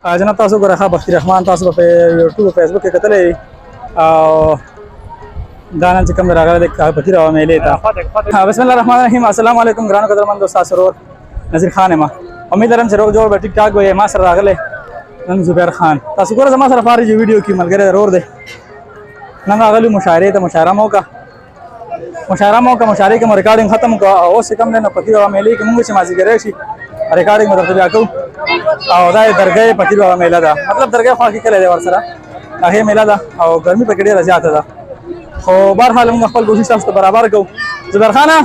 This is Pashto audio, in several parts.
جناب تاسو ګورئ ښه بختي رحمان تاسو په یوټیوب او فیسبوک کې کتلی او دا نن چې کوم راغلی دی پتي راوه میلې ته بسم الله الرحمن الرحیم السلام علیکم ګرانو قدرمندو ستاسو ورور نذیر خان یم امید لرم چې روغ جوړ به ټیک ټاک به ما سره راغلی نن زبیر خان تاسو ګوره زما سره فارج ویډیو کې ملګری ضرور دی نن راغلی مشاعرې ته مشاعره مو وکړه مشاعرې کې مو ریکارډینګ ختم کړه او اوس چې کوم دی نو پتي راوه میلې کې مونږ چې مازدیګری شي ریکارډینګ مو درته بیا کوو او دا درګۍ پتي راوه میله ده مطلب درګۍ خوا کې کلی دی ورسره هغې میله ده او ګرمي پکې ډېره زیاته ده خو بهرحال موږ خپل کوشش تاسو ته برابر کوو زبیر خانه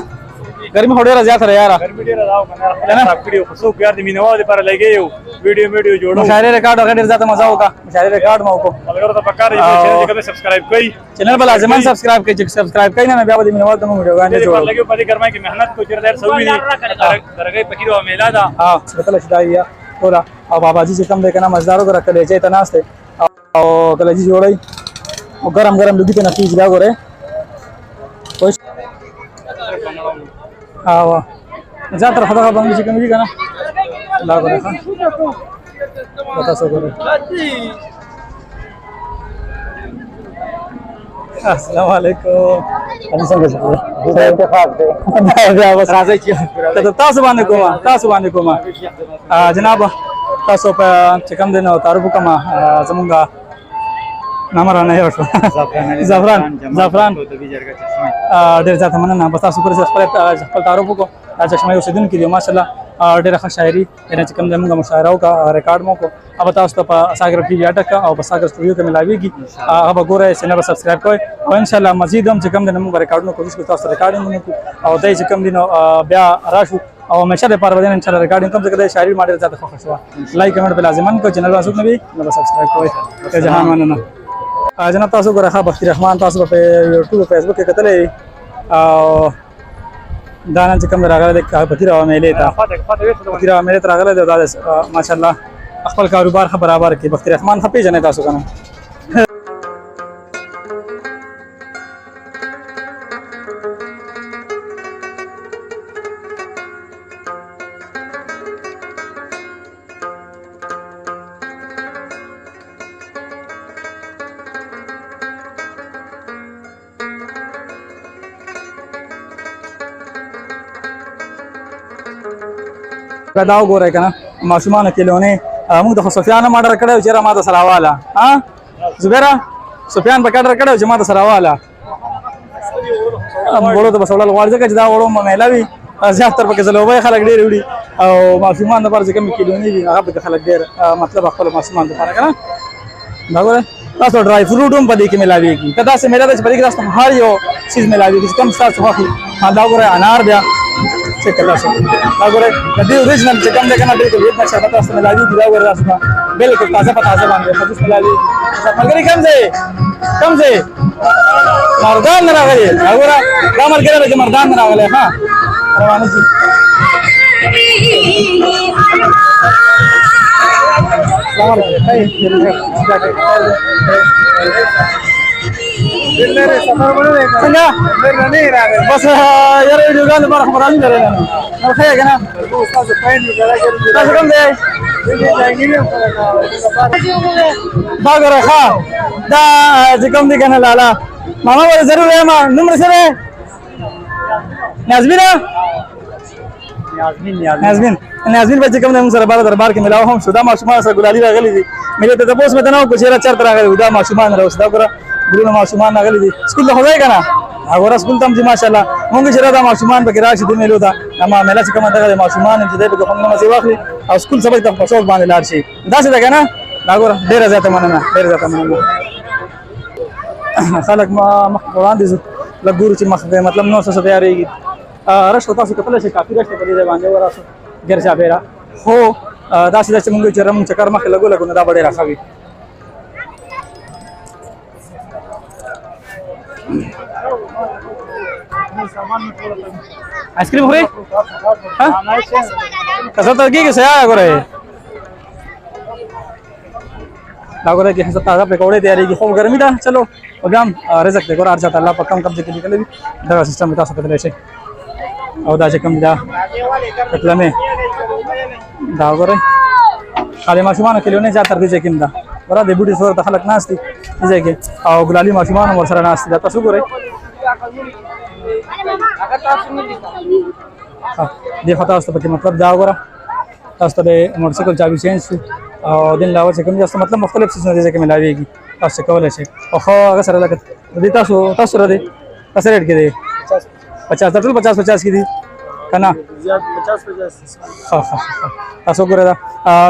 ګرمي خو ډېره زیاته ده یاره ګرمي ډېره ده او کنه خراب کړي خو څوک یار د مینوال لپاره لګي یو ویډیو جوړو مشاعرې ریکارډ هغه ډېر زیاته مزه وکړه مشاعرې ریکارډ مو وکړو مګر ته پکار دی چې چینل سبسکرایب کړئ چینل به لازماً سبسکرایب کړئ چې سبسکرایب کړئ نه بیا به د مینوال ته موږ ویډیوګانې جوړو لګي په دې ګرمۍ کې مهنت کو چیرې ډېر سوي دي درګې پکې راو میلا ده کله چې دا یا ټوله او باباجي چې کوم دی که نه مزدار وګوره کلیجې ته ناست دی او کلیجي جوړوي او ګرم لوګي ته نه کېږي دا ګورئ او زیاتره خو دغه باندې چې کوم دي که نه دا ګورئ ښه تاسو ګورئ السلام علیکم څنګه اتفاق دی بیا بس راځئ چې تاسو باندې کومه جناب تاسو په چې کوم دی نو تعارف وکړم زمونږ نام رانه یو شو زعفران ډېر زیاته مننه بس تاسو پرې خپل تعارف وکړو دا چشمه اوسېدونکي دي ماشاءالله ډېره ښه شاعري یعنې چې کوم دی موږ مشاعره وکړه ریکارډ مو وکړو هغه تاسو ته په ساګر ټي وي اټک او په ساګر سټوډیو کې ملاویږي هغه به ګورئ چینل به سبسکرایب کوئ او انشاءالله مزید هم چې کوم دی موږ ریکارډونه کوشش کوو تاسو ته ریکارډینګ وکړو او دی چې کوم دی نو بیا راشو او همیشه دپاره به دی انشاءالله ریکارډینګ کوم ځکه دی شاعري ما ډېره زیاته خوښه شوه لایک کمنټ به لازماً کوئ چینل به څوک نه وي نو به سبسکرایب کوئ جهان مننه جناب تاسو ګوره ښه بختي رحمان تاسو په یوټیوب او فیسبوک کې کتلی او دا نن چې کوم راغلی دی پتي راوه میلې ته پتي راوه میلې ته راغلی دی دا ماشاءالله خپل کاروبار ښه برابر کړي بختي رحمان ښه پېژنئ تاسو که نه دا وګورئ که نه ماشومانو کې لونې موږ د خو سفیان هم اډر کړی و چې ما ته سره راواله زبیره سفیان پکې اډر کړی و چې ما ته سره راواله وړو ته بس وړل غواړي ځکه چې دا وړو میله وي زیاتره پکې ځلوبۍ خلک ډېر وړي او ماشومان دپاره چې کومې کیلونې دي هغه پکې خلک ډېر مطلب خپل ماشومان دپاره که نه دا ګوره تاسو ډرای فروټ هم په دې کې ملاویږي که داسې میله ده چې په دې کې تاسو هر یو څیز ملاویږي چې کوم ستاسو خوښ وي دا ګوره انار بیا چیک کړئ تاسو دا ګوره د دې اوریجنل چې کوم دی که نه بالکل هېڅ نشته تاسو ملاویږي دا ګوره تاسو ته بالکل تازه په تازه باندې خبیث ملاویږي ملګري کوم ځای مردان نه راغلی دا ګوره دا ملګری دی چې مردان نه راغلی ښه روانه شي څنګه بس یاره ویډیوګانو لپاره خو راځي لري نه ښه یې که نه تاسو کوم دی دا ګوره ښه دا چې کوم دی که نه لالا ماما به ضرور یم نوم څه دی نیازمین به چې کوم دی موږ سره باره دربار کې ملاو هم شو دا ماشومان سره ګلالي راغلي دي ملې ته تپوس مې ته نه وکړو چېرې چېرته راغلي دا ماشومان راوس دا ګوره ګلونه ماشومان راغلي دي سکول ته خو ځئ که نه ګوره سکول ته هم ځي ماشاءالله مونږ چې دا ماشومان پکې راشي دې میلو ته اما میله چې کومه دغه د ماشومان چې دی پکې خوندونه مزې واخلي او سکول سبق ته په شوق باندې لاړ شي داسې ده که نه دا ګوره ډېره زیاته مننه خلک مخکې وړاندې ځو لږ ګورو چې مخکې مطلب نور څه تیارېږي رش خو تاسو کتلی شئ کافي رش دی په دې ځای باندې وراسو ګیر چاپېره خو داسې ده چې مونږ چې رم چکر مخکې لګو نو دا به ډېره ښه وي आइसक्रीम हो रही कसर तरकी के सया हो रहे लागो रहे कि सब ताज़ा पकौड़े तैयारी की खूब गर्मी था चलो अब हम रह सकते और अच्छा अल्लाह पक्का कब्जे के लिए दवा सिस्टम बता सकते ऐसे और दाजे कम जा कतला में दाव करे د ماشومانو کلیونه زیات تر دې ځای کې ده ورا د بوټي سره خلک ناست دي دې ځای کې او ګلالي ماشومان ور سره ناست دي دا تاسو ګورئ دې خطا است په مطلب دا وګوره تاسو ته د موټرسایکل چابي چینج شو او دین لاور چې کوم ځای مطلب مختلف څه ځای کې ملاويږي تاسو کولای شئ او خو هغه سره لکه دې تاسو سره دې تاسو ریټ کې دي 50 ټول 50 کې دي کنه زیات 50 ها تاسو ګورئ دا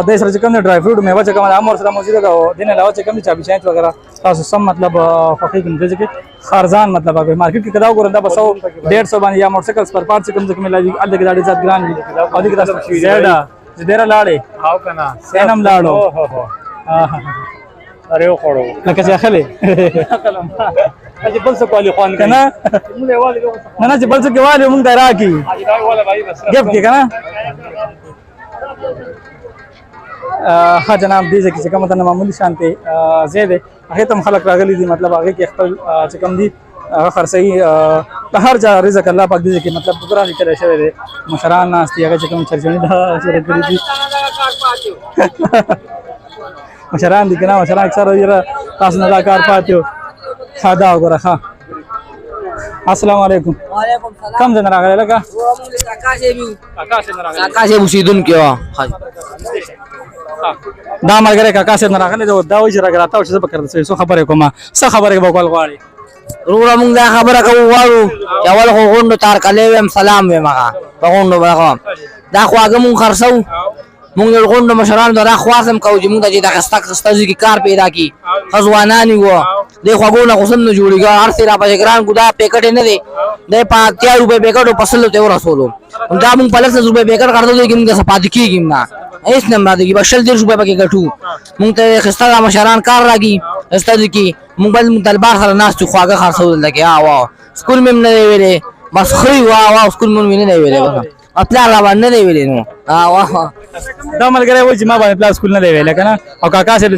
د سره چې کوم ډرای فروټ میوه چې کوم امر سره موجود ده او دین علاوه چې کوم چابي چینج وغیرہ تاسو سم مطلب فقې کوم ځای کې خارزان مطلب هغه مارکیټ کې کدا وګورئ دا بس 150 باندې یا موټر سایکل پر پارت چې کوم ځای کې ملاوي الګ داړي ذات ګران دي او دې تاسو زیاده ډیر لاړې هاو کنه سینم لاړو اره خوړو لکه چې اخلي چې بل څه کوالي خوان کنه موږ یوازې نه چې بل څه کې والي موږ درا کی دا والا بھائی بس ګپ کې کنه ها جناب دې چې کومه تنه معمولی شانته زید هغه تم خلق راغلي دي مطلب هغه کې خپل چې کوم دي هغه خرڅي په هر ځای رزق الله پاک دې کې مطلب پورا لیکل شوی دی مشران ناس دي هغه چې کوم چرچونی دا سره کړی دي مشران دي کنه مشران اکثر یې تاسو نه دا کار پاتیو خدا وګوره ها السلام علیکم وعلیکم السلام کم ځای راغلی لکه کاکا سے مسیدون کې وا دا ملګری کاکا صاحب نه راغلی دا وایي چې راګراته او چې زه به کرد څه خبرې کوم څه خبرې به کول غواړي روړه موږ دا خبره کوو وارو چې اول خو غونډو تار کلی ویم سلام ویم هغه په غونډو به دا خواږه مونږ خرڅو مونږ د غونډو مشرانو دا خواصم کوو چې مونږ د دې خسته خستازي کې کار پیدا کی خزوانانی وو د خواګو نه قسم نه جوړیږي هر سره په ګران ګدا پیکټ نه دی د 50 روپے پیکټ په سلو ته ورسولو دا مونږ په 100 روپے پیکټ کړو چې موږ سپاد کیږي نه هیڅ نه مراد کی بشل 100 روپے پکې ګټو مونږ ته خسته مشران کار راګي استاد کی مونږ بل طالبان سره ناس ته خواګه خرڅول لګي وا سکول مې نه ویلې بس خري وا سکول مې نه ویلې خپل را باندې نه ویلې نو واه دا ملګری وایي چې ما باندې پلاس سکول نه دی ویل کنه او کاکا صاحب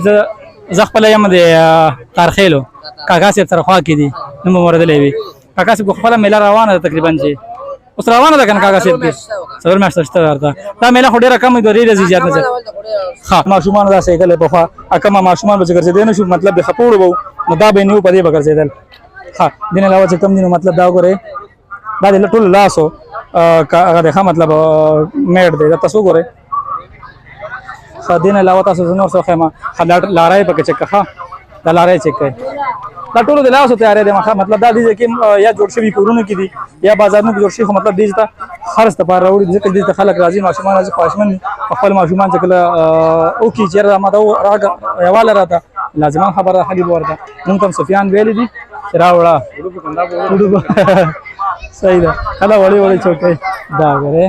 زه خپل یم د کارخېلو کاکا صاحب سره خوا کې دي نو مورد لوي کاکا صاحب خپل میله روانه ده تقریبا چې اوس روانه ده کنه کاکا صاحب کې سور میاشتې شته ورته دا میله خو ډیره کم دی ډیره زیات نه ها ماشومان دا سایکل په خوا اکما ماشومان به ګرځي نه شو مطلب به خپوړ وو نو دا به نیو په دې بګرځیدل ها دین علاوه چې کم دینو مطلب دا وګوره دا د ټول لاسو هغه ده مطلب میډ دی تاسو وګوره دین علاوه تاسو نو څه خیمه لارای پکې چک ها دا لارای چک دا ټول د لاسو تیارې دي مطلب دا دي چې یا جوړ شوی کورونه کې دي یا بازارونو کې جوړ شوی مطلب دي چې خرڅ ته پاره وړي ځکه دې خلک راځي ماشومان راځي خواهشمن خپل ماشومان چې کله او کی چیرې ما دا راغ یواله راته لازم خبره حلی ورته مونږ تم سفیان ویل دي راوړه صحیح ده کله وړي چوکې دا غره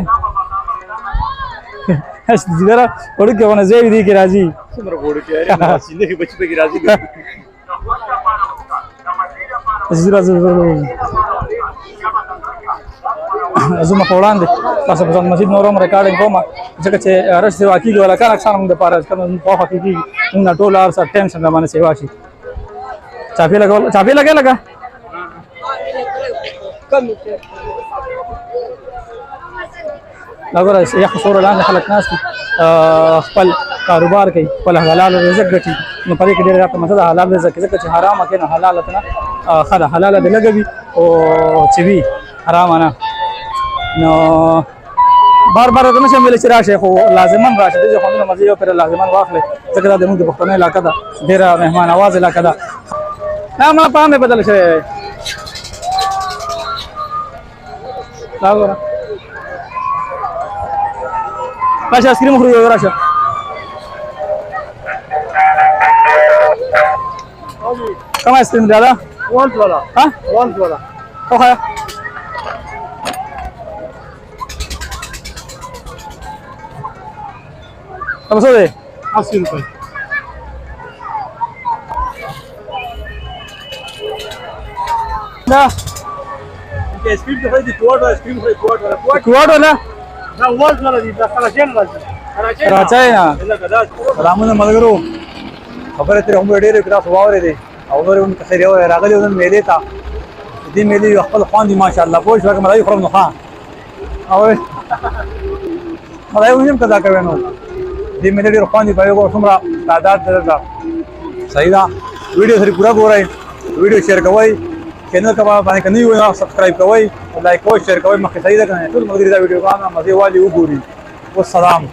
هڅ دې را وړي کې ونه زوی دي کې راځي څومره وړي کې اړ نه سینې کې بچ پکې راځي زما په وړاندې تاسو په مسجد نورم ریکارډینګ کوم ځکه چې رش سیوا کیږي ولا کار اکثر موږ د پاره کوم په وخت کې موږ ټول ار سره ټینشن باندې سیوا شي چاپی لگا لګور یا خسور لاندې خلک ناس خپل کاروبار کوي خپل حلال رزق ګټي نو پرې کې ډېر راته مزه حلال رزق ځکه چې حرام کې نه حلال ته خلا حلال به لګوي او چې وی حرام نه نو بار بار ته نشم ویل چې راشه خو لازمان راشه د خوندونو مزه یو پر لازمان واخلې ځکه دا موږ د پښتون علاقې ده ډېر مهمان आवाज علاقې ده نه ما پامه بدل شي راغورا راشه اسکریم خوري راشه کم اسکریم دادا وانت والا ها وانت والا اوه کم سو دے 80 روپے دا کې سپیډ ته دي کوډ سپیډ خو کوډ کوډ ولا دا وانت والا دي دا کراچي نه راځي نه رامونه ملګرو خبره تر هم ډېر کړه واورې دي او نور هم خیر یو راغلی ودن میلې تا دې میلې خپل خوان دي ماشاءالله پوه شو که ملای خرم نو ها او ملای هم کدا کوي نو دې مېلې ډېر خوند دي په یو څومره تعداد ده صحیح ده ویډیو سره پورا ګورئ ویډیو شیر کوئ چینل کا باندې کني وي سبسکرایب کوئ لایک کوئ شیر کوئ مخکې صحیح ده کنه ټول مګری دا ویډیو باندې مزه والی وګورئ والسلام